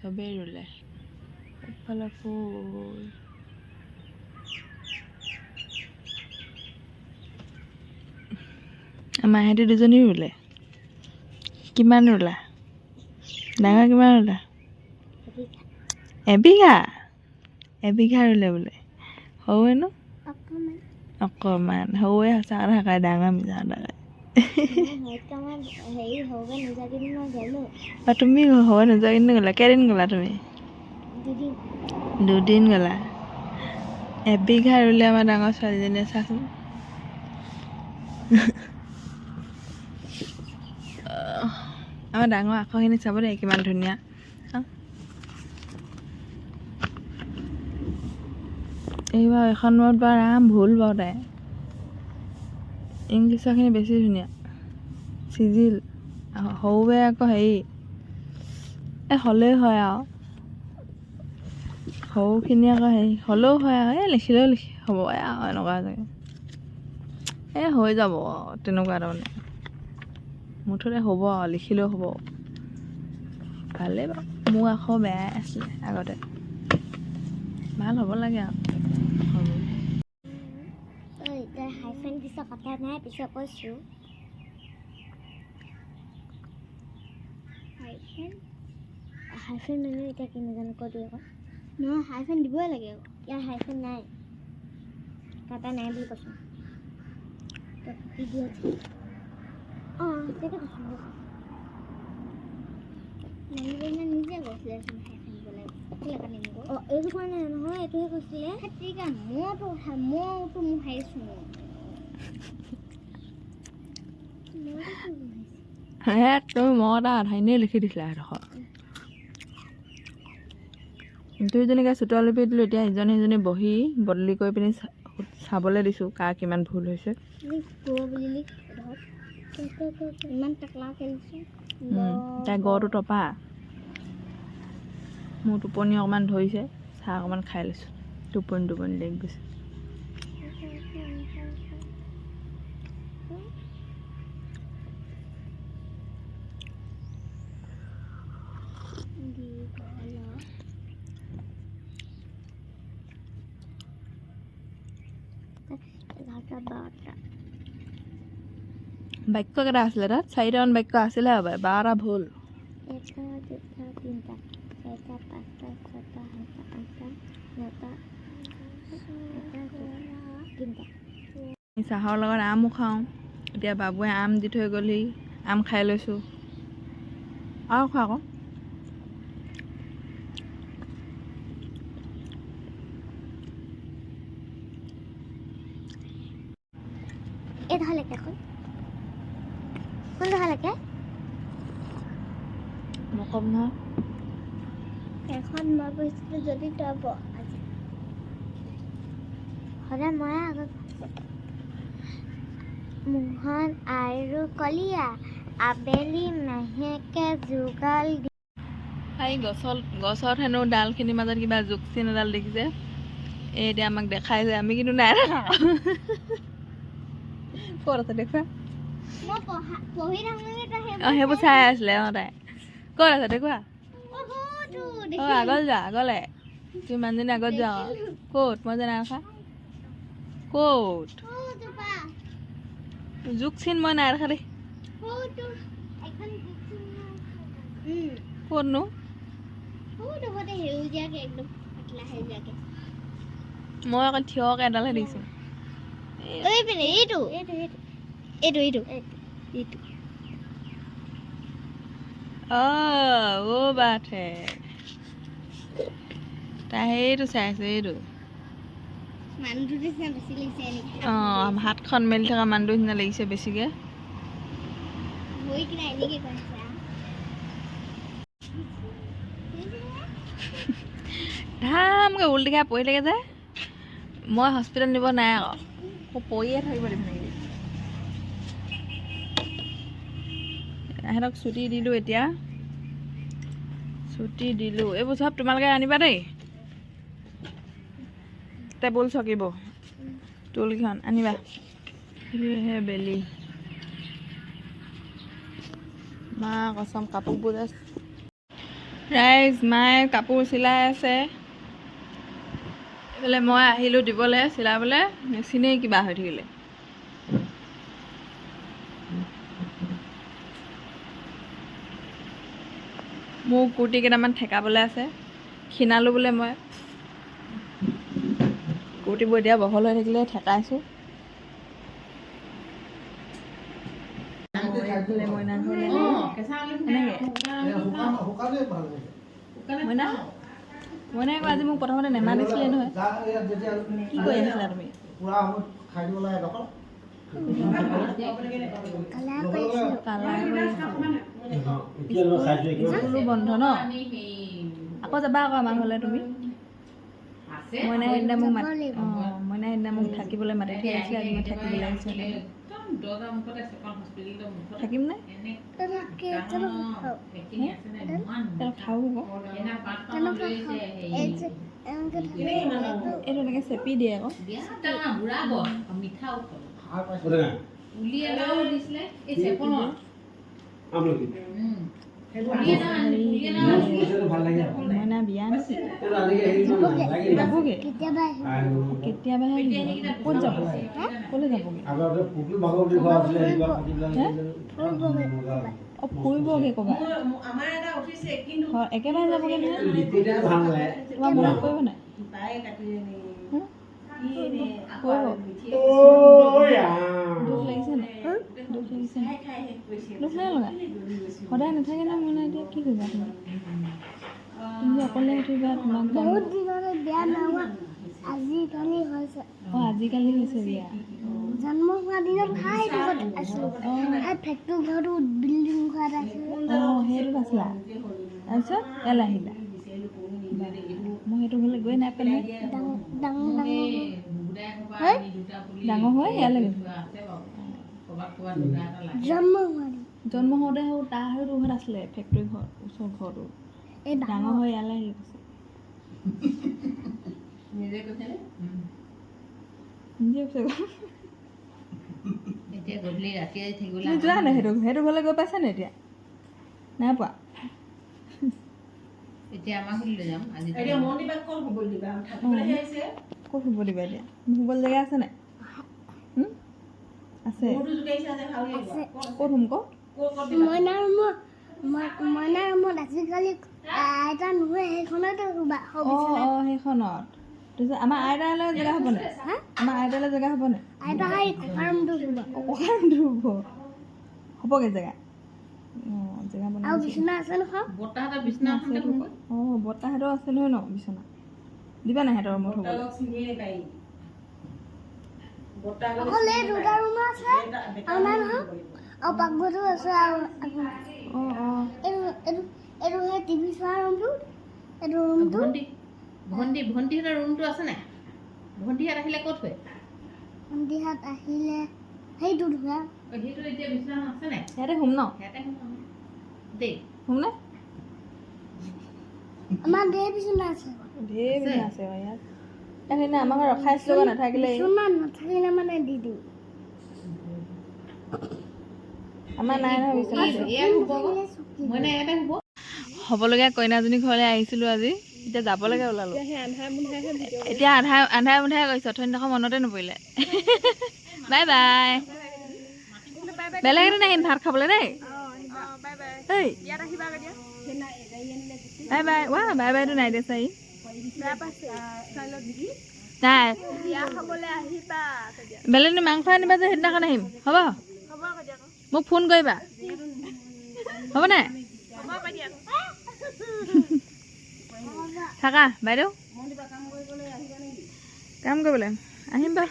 চবেই ৰুলে এফালে ফুল আমাৰ ইহঁতি দুজনী ৰুলে কিমান ৰুলা ডাঙৰ কিমান ৰুলা এবিঘা ৰুলে বোলে সৰুৱে ন অকণমান সৰুৱে সঁচা কথা কয় ডাঙৰ মিছা কথা কয় তুমি হ'ব নোযোৱা কিন্তু গ'লা কেইদিন গ'লা তুমি দুদিন গ'লা এবিঘা ৰুলে আমাৰ ডাঙৰ ছোৱালীজনীয়ে চাচোন আমাৰ ডাঙৰ আখৰখিনি চাব দেই কিমান ধুনীয়া এইবাৰ এখন মত বাৰু আৰাম ভুল বাৰু তাই ইংলিছৰখিনি বেছি ধুনীয়া চিজিল সৰুৱে আকৌ হেৰি হ'লেই হয় আৰু সৰুখিনি আকৌ হেৰি হ'লেও হয় আৰু লিখিলেও হ'ব আৰু এনেকুৱা চাগে হৈ যাব তেনেকুৱা তাৰমানে মুঠতে হ'ব আৰু লিখিলেও হ'ব ভালেই বাৰু মোৰ আকৌ বেয়াই আছিলে আগতে ভাল হ'ব লাগে আৰু হাইফেন মানে এতিয়া কি নাজানো কৈ দিওঁ আকৌ নহয় হাইফেন দিবই লাগে ইয়াৰ হাইফেন নাই কাটা নাই বুলি কৈছোঁ অঁ তাকে কৈছোঁ মানুহজনে নিজে কৈছিলে হাইফেন দিব লাগে অঁ এইটো কোৱা নাই নহয় এইটোহে কৈছিলে ঠিক আছে মইতো মোৰ হাৰিছোঁ তুমি মই এটা আধা এনেই লিখি দিছিলা সেইডোখৰ দুইজনীকে চোতাল লিপি দিলোঁ এতিয়া ইজনী সিজনী বহি বদলি কৰি পিনি চাবলৈ দিছোঁ কাৰ কিমান ভুল হৈছে ইমান টাকলা খেলিছোঁ তাই গড়টো টপা মোৰ টোপনি অকণমান ধৰিছে চাহ অকণমান খাই লৈছোঁ টোপনি লাগি গৈছে বাক্য কেইটা আছিলে তাত 4টামান বাক্য আছিলে হ'ব 12টা ভুল 1 2 3 4 5 6 7 8 9 চাহৰ লগত আমো খাওঁ এতিয়া বাবুৱে আম দি থৈ গ'লহি আম খাই লৈছোঁ আৰু খোৱা আকৌ এইটো হ'লেকে কোনটো হ'লেকে মই ক'ম নহয় এখন মই কৈছিলোঁ যদি তই আজি সদায় মই আগত মোহন আৰু কলিয়া আবেলি মেহেকে যুগল এই গছত হেনো ডালখিনিৰ মাজত কিবা জোক চিন এডাল দেখিছে এই এতিয়া আমাক দেখাই যে আমি কিন্তু নাই দেখা ক'ত আছে দেখুৱা পঢ়ি থাকোঁতে অঁ সেইবোৰ চাই আছিলে অঁ তাই ক'ত আছে দেখুৱা অঁ আগলৈ যোৱা আগলৈ তুমি মানুহজনী আগত যোৱা ক'ত মই যে নাই দেখা ক'ত জোক চিন মই নাই দেখা দেই ক'তনো মই অকল থিয়কৈ এডালহে দেখিছোঁ অ' বাট হে তাই সেইটো চাই আছে এইটো অঁ হাতখন মেলি থকা মানুহটো নিচিনা লাগিছে বেছিকৈ ধামকৈ উলটি খাই পৰি থাকে যে মই হস্পিটেল নিব নাই আকৌ পৰিয়ে থাকিব লাগিব নেকি এহেঁতক ছুটি দিলোঁ এতিয়া এইবোৰ চব তোমালোকে আনিবা দেই টেবুল চকিব টুলকেইখন আনিবা হে বেলি মা কচম কাপোৰবোৰ ৰাইজ মায়ে কাপোৰ চিলাই আছে, এইফালে মই আহিলোঁ দিবলৈ চিলাবলৈ, মেচিনেই কিবা হৈ থাকিলে। মোৰ কুৰ্তি কেইটামান ঠেকাবলৈ আছে, ক্ষীণালোঁ বোলে মই। কুৰ্তিবোৰ এতিয়া বহল হৈ থাকিলে ঠেকাইছোঁ। মইনা ঘৰলৈ মইনা আকৌ আজি মোক প্ৰথমতে নেমাতিছিলে নহয়। কি কৰি আছিলা তুমি? স্কুলো বন্ধ ন? আকৌ যাবা আকৌ আমাৰ ঘৰলৈ তুমি। মইনা সেইদিনা মোক থাকিবলৈ মাতি থৈ আহিছিলে, আজি মই থাকিবলৈ আহিছোঁ। থাকিম নে? খাওঁ এইটো এনেকৈ চেপি দিয়ে আকৌ। মইনা বিয়া নেকি? যাবগে কেতিয়াবাহে। ক'ত যাব? ক'লৈ যাবগে? ফুৰিবগে ক'বা? একেবাৰে যাবগে নহয়? তোমাৰ মনত পৰিব নাই? দুখ লাগিছে নাই? দুখ লাগিছে নাই? দুখ নাই লগা? সদায় নাথাকে ন মইনা, এতিয়া কি কৰিবা তুমি? তুমি অকলে উঠিবা, তোমাক বহুত দিনলৈ বিয়া নোহোৱা আজিকালি হৈছে। আজিকালি হৈছে বিয়া। জন্ম হোৱা দিনত সেইটো ঘৰত আছিলোঁ। ফেক্টৰী ঘৰতো বিল্ডিং ঘৰত আছিলোঁ। সেইটোত আছিলা, তাৰপিছত ইয়ালৈ আহিলা। মই সেইটো ঘৰলৈ গৈ নাই পেলাই ডাঙৰ হৈ ইয়ালৈ গৈছোঁ। জন্ম হওঁতে তাৰ সেইটো ঘৰত আছিলে, ফেক্টৰী ঘৰ ওচৰ ঘৰটো। ডাঙৰ হৈ ইয়ালৈ আহি গৈছে। নিজে কৈছে এতিয়া গধূলি ৰাতি থাকিবলৈ যোৱা নাই। সেইটো ঘৰলৈ গৈ পাইছা নে এতিয়া? নাই পোৱা। এতিয়া আমাক লৈ যাম আজি। ক'ত শুব দিবা এতিয়া? শুবলৈ জেগা আছে নাই? আছে। ক'ত শুম ক? মইনাৰ ৰুমত আজিকালি আইতা নোহোৱা, সেইখনতে শুবা। সেইখনত। তাৰপিছত আমাৰ আইতালৈ জেগা হ'বনে? আমাৰ আইতালৈ জেগা হ'বনে? আইতা সেই ককাৰ ৰুমটো শুবা। ককাৰ ৰুমটো শুব? হ'বগে জেগা? জেগা বনাই আৰু বিচনা আছে নহয়? বৰ্তাহঁতৰ বিচনা আছে। বৰ্তাহঁতৰ আছে নহয় ন বিচনা? দিবা নাই সিহঁতৰ ৰুমত শুবলৈ? অকল এই দুটা ৰুম আছে আৰু নাই নহয়। আৰু পাকঘৰটো আছে। আৰু এইটো সেই টিভি চোৱা ৰুমটো। এইটো ৰুমটো ভণ্টিহঁতৰ ৰুমটো আছে নাই? ভণ্টিহঁত আহিলে ক'ত শুৱে? ভণ্টিহঁত আহিলে সেইটো ধোৱা। সেইটো এতিয়া বিচনা আছে নাই? সিহঁতে শুম ন? সিহঁতে শুম দেই। শুম নে? আমাৰ ধেৰ বিচনা আছে। ধেৰ বিচনা আছে ইয়াত। সেইদিনা আমাৰ ঘৰত ৰখাইছিলোঁ আকৌ নাথাকিলে। বিচনা নাথাকিলে মানে দি দিওঁ। আমাৰ নাই নহয় বিচনা। হ'বলগীয়া কইনাজনী ঘৰলৈ আহিছিলোঁ আজি। এতিয়া যাবলৈকে ওলালোঁ। এতিয়া আন্ধাৰে মুন্ধাৰে কৰিছোঁ। অথনিডোখৰ মনতে নপৰিলে। Bye bye. বেলেগ এদিন আহিম ভাত খাবলৈ দেই। Bye bye. বাই বাইটো নাই দিয়া চাৰি। নাই বেলেগ দিন মাংস আনিবা যে সেইদিনাখন আহিম। হ'ব? মোক ফোন কৰিবা। হ'ব নাই? থাকা বাইদেউ। কাম কৰিবলৈ আহিম বাৰু।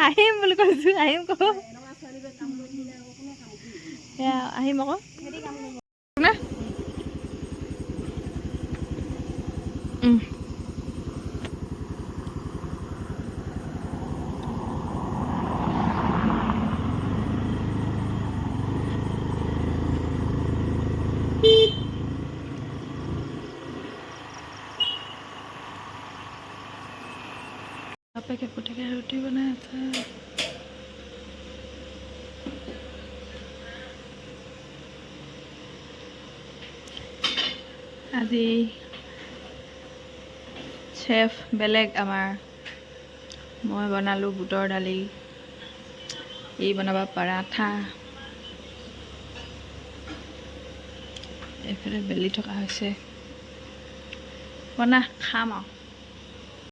আহিম বুলি কৈছোঁ। আহিম ক সেয়া আহিম আকৌ। বাপেকে পুতেকে ৰুটি বনাই আছে। আজি চেফ বেলেগ আমাৰ মই বনালোঁ বুটৰ দালি এই বনাব পৰাঠা এইফালে বেলি থকা হৈছে বনা খাম আৰু